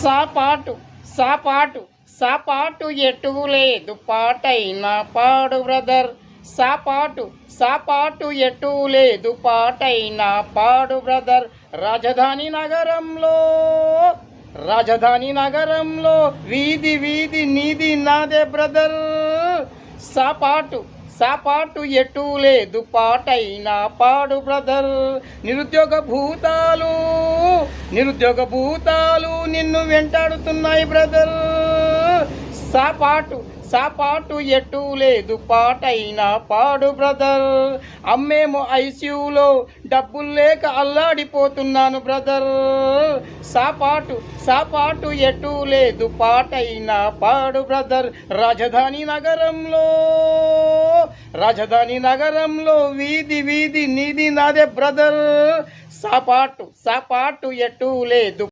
సాపాటు సాపాటు సాపాటు ఎటు లేదు పాటైనా పాడు బ్రదర్. సాపాటు సాపాటు ఎటు లేదు పాటైనా పాడు బ్రదర్. రాజధాని నగరంలో వీధి వీధి నీది నాదే బ్రదర్. సాపాటు సాపాటు ఎటు లేదు పాటైనా పాడు బ్రదర్. నిరుద్యోగ భూతాలు నిన్ను వెంటాడుతున్నాయి బ్రదర్. సాపాటు సాపాటు ఎటు లేదు పాటైనా పాడు బ్రదర్. అమ్మేమో ఐసీయూలో డబ్బులు లేక అల్లాడిపోతున్నాను బ్రదర్. సాపాటు సాపాటు ఎటు లేదు పాటైనా పాడు బ్రదర్. రాజధాని నగరంలో వీధి వీధి నీది నాదే బ్రదర్. సాపాటు సాపాటు ఎటు లేదు